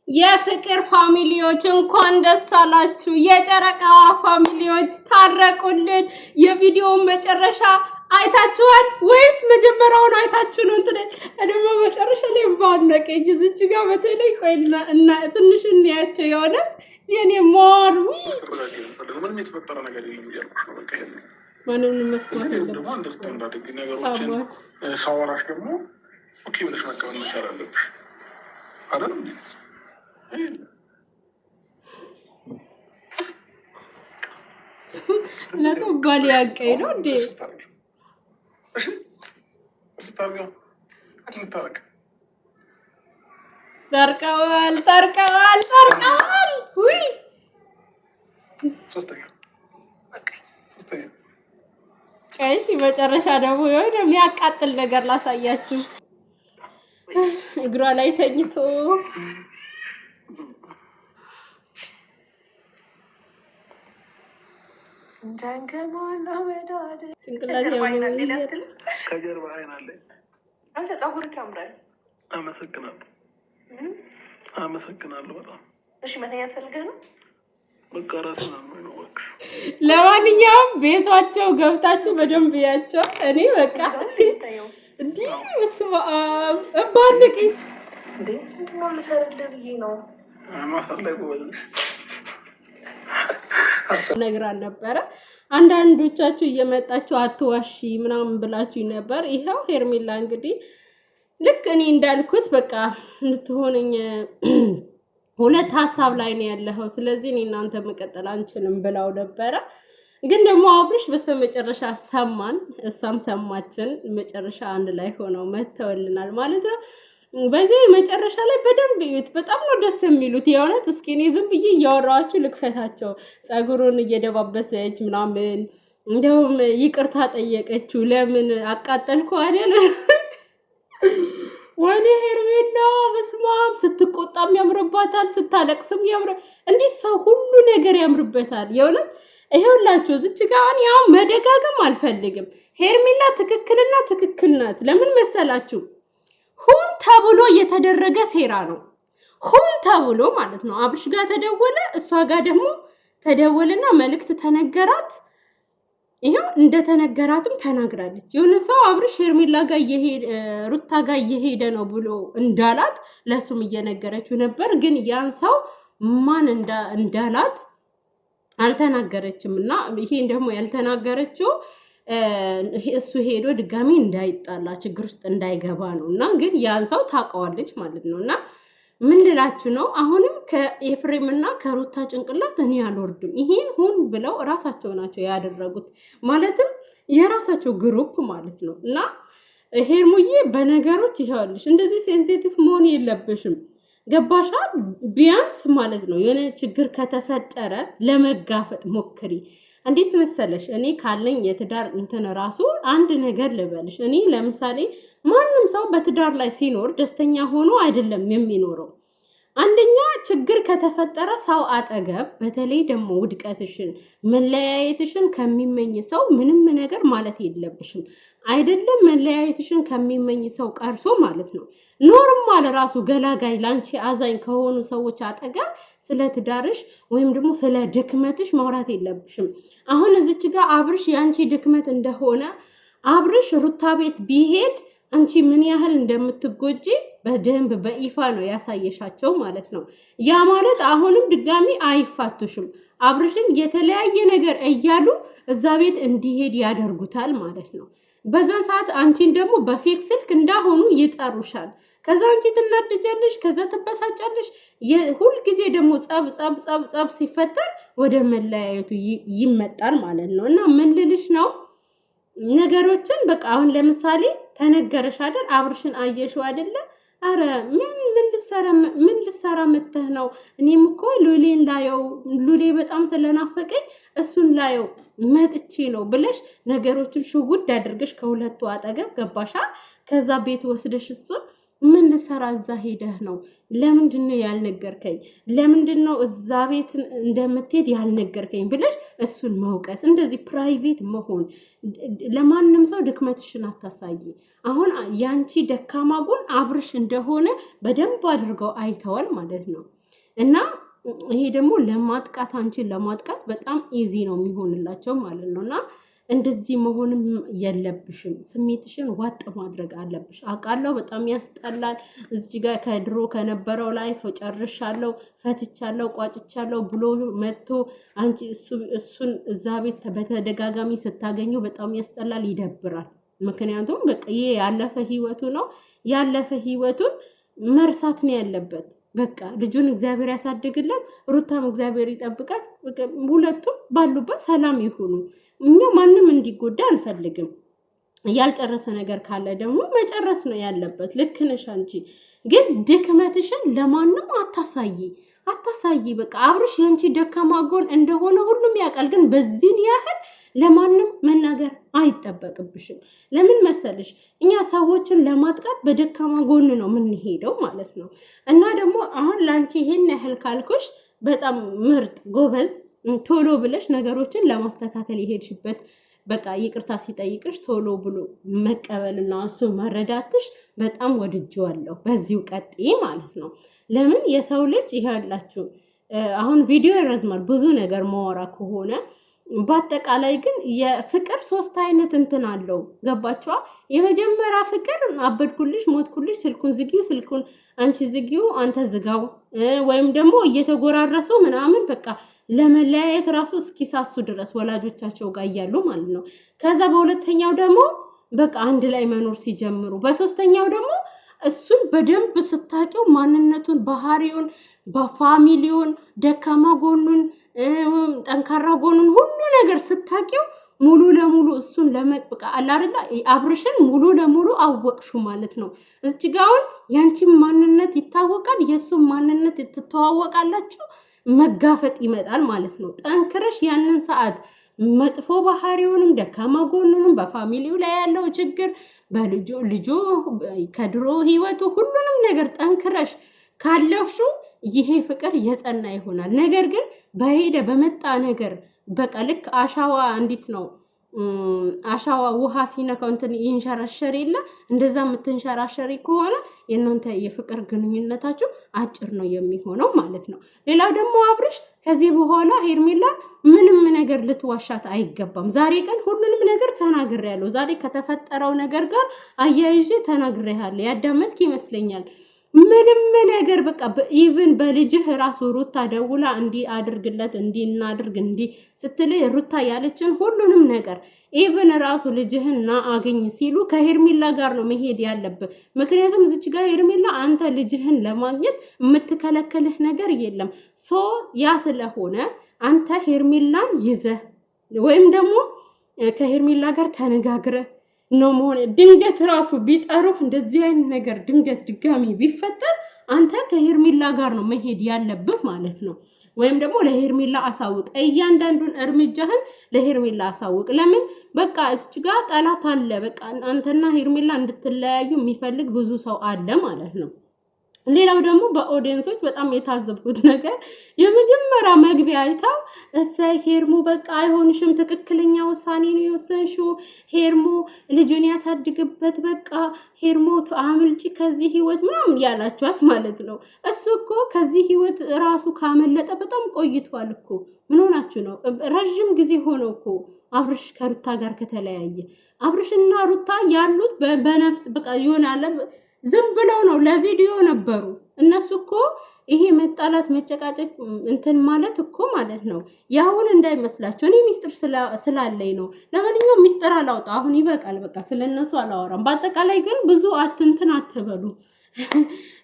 የፍቅር ፋሚሊዎች እንኳን ደስ አላችሁ። የጨረቃዋ ፋሚሊዎች ታረቁልን። የቪዲዮ መጨረሻ አይታችኋል ወይስ መጀመሪያውን አይታችሁ ነው? እኔማ መጨረሻ ላይ ባነቀኝ እዚች ጋር በተለይ ቆይና እና ትንሽ እንያቸው የሆነት የኔ ማር ምንም የተፈጠረ ነገር የለም እያልኩሽ ነው። በቃ ይሄን ማንም መስማት ደግሞ አንደርስታንድ አድርጊ ነገሮችን። ሳወራሽ ደግሞ ኦኬ ብለሽ መቀበል መቻል አለብሽ አይደል? ለቶ ባል ያቀይ ነው እንዴ? እሺ ስታርገው አትታረቅ። ታርቀዋል። ውይ ሶስተኛ እሺ፣ መጨረሻ ደግሞ የሆነ የሚያቃጥል ነገር ላሳያችሁ። እግሯ ላይ ተኝቶ ጭንቅላት ከጀርባ አይን አለ። አንተ ፀጉርህ ያምራል። አመሰግናለሁ በጣም። እሺ መተኛት ፈልገህ ነው? በቃ ራስን አሞኝ ነው እባክሽ። ለማንኛውም ቤታቸው ገብታችሁ በደንብ ያቸው። እኔ በቃ እንዴ መስማ ባንቂስ እንዴ ነው ልሰርልህ ብዬ ነው ማሳላይ ጎበዝሽ ነግራን ነበረ። አንዳንዶቻችሁ እየመጣችሁ አትዋሺ ምናምን ብላችሁ ነበር። ይሄው ሄርሜላ እንግዲህ ልክ እኔ እንዳልኩት በቃ እንድትሆነኝ ሁለት ሀሳብ ላይ ነው ያለው። ስለዚህ እኔ እናንተ መቀጠል አንችልም ብላው ነበረ። ግን ደግሞ አብርሽ በስተመጨረሻ ሰማን፣ እሷም ሰማችን። መጨረሻ አንድ ላይ ሆነው መተውልናል ማለት ነው። በዚህ መጨረሻ ላይ በደንብ ይዩት። በጣም ነው ደስ የሚሉት የእውነት። እስኪ እኔ ዝም ብዬ እያወራኋችሁ ልክፈታቸው። ፀጉሩን እየደባበሰች ምናምን እንደውም ይቅርታ ጠየቀችው። ለምን አቃጠልኩ አይደል? ወኔ ሄርሜላ በስማም ስትቆጣም ያምርባታል፣ ስታለቅስም እንዲህ ሰው ሁሉ ነገር ያምርበታል የእውነት። ይሄውላችሁ እዚች ጋር ያው መደጋገም አልፈልግም። ሄርሜላ ትክክልና ትክክል ናት። ለምን መሰላችሁ? ሁን ተብሎ የተደረገ ሴራ ነው። ሁን ተብሎ ማለት ነው። አብርሽ ጋር ተደወለ፣ እሷ ጋር ደግሞ ተደወለና መልእክት ተነገራት። ይሄው እንደተነገራትም ተናግራለች። የሆነ ሰው አብርሽ ሄርሜላ ጋር ሩታ ጋር እየሄደ ነው ብሎ እንዳላት ለሱም እየነገረችው ነበር። ግን ያን ሰው ማን እንዳላት አልተናገረችም። እና ይሄን ደግሞ ያልተናገረችው እሱ ሄዶ ድጋሚ እንዳይጣላ ችግር ውስጥ እንዳይገባ ነው። እና ግን ያን ሰው ታውቀዋለች ማለት ነው። እና ምን ልላችሁ ነው? አሁንም ከኤፍሬምና ከሩታ ጭንቅላት እኔ አልወርድም። ይሄን ሁን ብለው እራሳቸው ናቸው ያደረጉት፣ ማለትም የራሳቸው ግሩፕ ማለት ነው። እና ሄርሙዬ በነገሮች ይኸውልሽ እንደዚህ ሴንሲቲቭ መሆን የለብሽም። ገባሻ? ቢያንስ ማለት ነው የሆነ ችግር ከተፈጠረ ለመጋፈጥ ሞክሪ። እንዴት መሰለሽ? እኔ ካለኝ የትዳር እንትን ራሱ አንድ ነገር ልበልሽ። እኔ ለምሳሌ ማንም ሰው በትዳር ላይ ሲኖር ደስተኛ ሆኖ አይደለም የሚኖረው። አንደኛ ችግር ከተፈጠረ ሰው አጠገብ፣ በተለይ ደግሞ ውድቀትሽን መለያየትሽን ከሚመኝ ሰው ምንም ነገር ማለት የለብሽም። አይደለም መለያየትሽን ከሚመኝ ሰው ቀርሶ ማለት ነው ኖርማል ራሱ ገላጋይ ላንቺ አዛኝ ከሆኑ ሰዎች አጠገብ ስለ ትዳርሽ ወይም ደግሞ ስለ ድክመትሽ ማውራት የለብሽም። አሁን እዚች ጋር አብርሽ ያንቺ ድክመት እንደሆነ አብርሽ ሩታ ቤት ቢሄድ አንቺ ምን ያህል እንደምትጎጂ በደንብ በይፋ ነው ያሳየሻቸው ማለት ነው። ያ ማለት አሁንም ድጋሚ አይፋቱሽም። አብርሽን የተለያየ ነገር እያሉ እዛ ቤት እንዲሄድ ያደርጉታል ማለት ነው። በዛን ሰዓት አንቺን ደግሞ በፌክ ስልክ እንዳሆኑ ይጠሩሻል። ከዛ አንቺ ትናደጃለሽ፣ ከዛ ትበሳጫለሽ። ሁልጊዜ ደግሞ ጸብ ሲፈጠር ወደ መለያየቱ ይመጣል ማለት ነው። እና ምን ልልሽ ነው ነገሮችን በቃ አሁን ለምሳሌ ተነገረሽ አይደል? አብርሽን አየሽው አይደለ? አረ ምን ልሰራ መተህ ነው? እኔም እኮ ሉሌን ላየው ሉሌ በጣም ስለናፈቀኝ እሱን ላየው መጥቼ ነው ብለሽ ነገሮችን ሽጉድ አድርገሽ ከሁለቱ አጠገብ ገባሻ? ከዛ ቤት ወስደሽ እሱን ምን ልሰራ እዛ ሄደህ ነው? ለምንድነው ያልነገርከኝ? ለምንድነው እዛ ቤት እንደምትሄድ ያልነገርከኝ ብለሽ እሱን መውቀስ፣ እንደዚህ ፕራይቬት መሆን። ለማንም ሰው ድክመትሽን አታሳይ። አሁን ያንቺ ደካማ ጎን አብርሽ እንደሆነ በደንብ አድርገው አይተዋል ማለት ነው። እና ይሄ ደግሞ ለማጥቃት አንቺን ለማጥቃት በጣም ኢዚ ነው የሚሆንላቸው ማለት ነው። እና እንደዚህ መሆንም የለብሽም። ስሜትሽን ዋጥ ማድረግ አለብሽ። አውቃለሁ በጣም ያስጠላል። እዚህ ጋር ከድሮ ከነበረው ላይፍ ጨርሻለሁ፣ ፈትቻለሁ፣ ቋጭቻለሁ ብሎ መጥቶ አንቺ እሱን እዛ ቤት በተደጋጋሚ ስታገኘው በጣም ያስጠላል፣ ይደብራል። ምክንያቱም በቃ ይሄ ያለፈ ህይወቱ ነው። ያለፈ ህይወቱን መርሳት ነው ያለበት። በቃ ልጁን እግዚአብሔር ያሳድግለት፣ ሩታም እግዚአብሔር ይጠብቃት። ሁለቱም ባሉበት ሰላም ይሁኑ። እኛ ማንም እንዲጎዳ አንፈልግም። ያልጨረሰ ነገር ካለ ደግሞ መጨረስ ነው ያለበት። ልክ ነሽ አንቺ። ግን ድክመትሽን ለማንም አታሳይ። በቃ አብርሽ የአንቺ ደካማ ጎን እንደሆነ ሁሉም ያውቃል። ግን በዚህን ያህል ለማንም መናገር አይጠበቅብሽም። ለምን መሰለሽ? እኛ ሰዎችን ለማጥቃት በደካማ ጎን ነው የምንሄደው ማለት ነው። እና ደግሞ አሁን ለአንቺ ይሄን ያህል ካልኩሽ በጣም ምርጥ ጎበዝ፣ ቶሎ ብለሽ ነገሮችን ለማስተካከል የሄድሽበት በቃ ይቅርታ ሲጠይቅሽ ቶሎ ብሎ መቀበልና እሱ መረዳትሽ በጣም ወድጄዋለሁ። በዚሁ ቀጥይ ማለት ነው። ለምን የሰው ልጅ ይሄላችሁ አሁን ቪዲዮ ይረዝማል ብዙ ነገር ማወራ ከሆነ። በአጠቃላይ ግን የፍቅር 3 አይነት እንትን አለው። ገባችኋ? የመጀመሪያ ፍቅር አበድኩልሽ፣ ሞትኩልሽ፣ ስልኩን ዝጊው፣ ስልኩን አንቺ ዝጊው፣ አንተ ዝጋው፣ ወይም ደግሞ እየተጎራረሱ ምናምን በቃ ለመለያየት ራሱ እስኪሳሱ ድረስ ወላጆቻቸው ጋር እያሉ ማለት ነው። ከዛ በሁለተኛው ደግሞ በቃ አንድ ላይ መኖር ሲጀምሩ፣ በሶስተኛው ደግሞ እሱን በደንብ ስታቂው ማንነቱን፣ ባህሪውን፣ በፋሚሊውን፣ ደካማ ጎኑን፣ ጠንካራ ጎኑን ሁሉ ነገር ስታቂው ሙሉ ለሙሉ እሱን ለመጥበቃ አላርላ አብርሽን ሙሉ ለሙሉ አወቅሹ ማለት ነው። እዚህ ጋር አሁን ያንቺን ማንነት ይታወቃል፣ የሱን ማንነት ትተዋወቃላችሁ። መጋፈጥ ይመጣል ማለት ነው። ጠንክረሽ ያንን ሰዓት መጥፎ ባህሪውንም ደካማ ጎኑንም በፋሚሊው ላይ ያለው ችግር በልጁ ከድሮ ህይወቱ ሁሉንም ነገር ጠንክረሽ ካለፍሹ ይሄ ፍቅር የጸና ይሆናል። ነገር ግን በሄደ በመጣ ነገር በቃ ልክ አሻዋ እንዴት ነው አሻዋ ውሃ ሲነካው እንትን ይንሸራሸር የለ እንደዛ የምትንሸራሸሪ ከሆነ የእናንተ የፍቅር ግንኙነታችሁ አጭር ነው የሚሆነው ማለት ነው። ሌላው ደግሞ አብርሽ ከዚህ በኋላ ሄርሜላ ምንም ነገር ልትዋሻት አይገባም። ዛሬ ቀን ሁሉንም ነገር ተናግሬያለሁ። ዛሬ ከተፈጠረው ነገር ጋር አያይዤ ተናግሬያለሁ። ያዳመጥክ ይመስለኛል። ምንም ነገር በቃ ኢቭን በልጅህ ራሱ ሩታ ደውላ እንዲህ አድርግለት እንዲህ እናድርግ እንዲህ ስትል ሩታ ያለችን ሁሉንም ነገር ኢቭን ራሱ ልጅህን ና አገኝ ሲሉ ከሄርሜላ ጋር ነው መሄድ ያለብህ። ምክንያቱም እዚች ጋር ሄርሜላ አንተ ልጅህን ለማግኘት የምትከለከልህ ነገር የለም። ሶ ያ ስለሆነ አንተ ሄርሜላን ይዘህ ወይም ደግሞ ከሄርሜላ ጋር ተነጋግረህ ነው መሆን። ድንገት ራሱ ቢጠሩህ እንደዚህ አይነት ነገር ድንገት ድጋሚ ቢፈጠር አንተ ከሄርሜላ ጋር ነው መሄድ ያለብህ ማለት ነው። ወይም ደግሞ ለሄርሜላ አሳውቅ። እያንዳንዱን እርምጃህን ለሄርሜላ አሳውቅ። ለምን በቃ እዚህ ጋር ጠላት አለ። በቃ አንተና ሄርሜላ እንድትለያዩ የሚፈልግ ብዙ ሰው አለ ማለት ነው። ሌላው ደግሞ በኦዲየንሶች በጣም የታዘብኩት ነገር የመጀመሪያ መግቢያ አይታው እሰይ ሄርሙ በቃ አይሆንሽም፣ ትክክለኛ ውሳኔ ነው የወሰንሽው፣ ሄርሙ ልጁን ያሳድግበት፣ በቃ ሄርሙ አምልጪ ከዚህ ህይወት ምናምን ያላችኋት ማለት ነው። እሱ እኮ ከዚህ ህይወት ራሱ ካመለጠ በጣም ቆይቷል እኮ። ምን ሆናችሁ ነው? ረጅም ጊዜ ሆነው እኮ አብርሽ ከሩታ ጋር ከተለያየ። አብርሽና ሩታ ያሉት በነፍስ በቃ ይሆናል ዝም ብለው ነው ለቪዲዮ ነበሩ። እነሱ እኮ ይሄ መጣላት መጨቃጨቅ እንትን ማለት እኮ ማለት ነው ያሁን እንዳይመስላችሁ። እኔ ሚስጥር ስላለኝ ነው። ለማንኛውም ሚስጥር አላውጣ፣ አሁን ይበቃል። በቃ ስለነሱ አላወራም። በአጠቃላይ ግን ብዙ እንትን አትበሉ።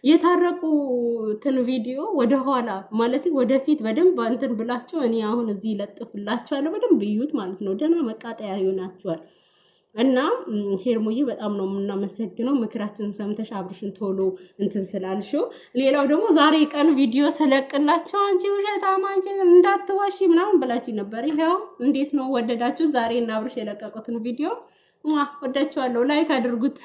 የታረቁትን ቪዲዮ ወደኋላ ማለት ወደፊት በደንብ እንትን ብላችሁ እኔ አሁን እዚህ ለጥፍላችኋለሁ። በደንብ ይዩት ማለት ነው። ደህና መቃጠያ ይሆናችኋል። እና ሄርሙዬ በጣም ነው የምናመሰግነው። ምክራችንን ሰምተሽ አብርሽን ቶሎ እንትን ስላልሽው። ሌላው ደግሞ ዛሬ ቀን ቪዲዮ ስለቅላቸው አንቺ ውሸታም አንቺ እንዳትዋሺ ምናምን ብላችሁ ነበር። ይሄው እንዴት ነው ወደዳችሁ? ዛሬ እና አብርሽ የለቀቁትን ቪዲዮ ወዳችኋለሁ። ላይክ አድርጉት።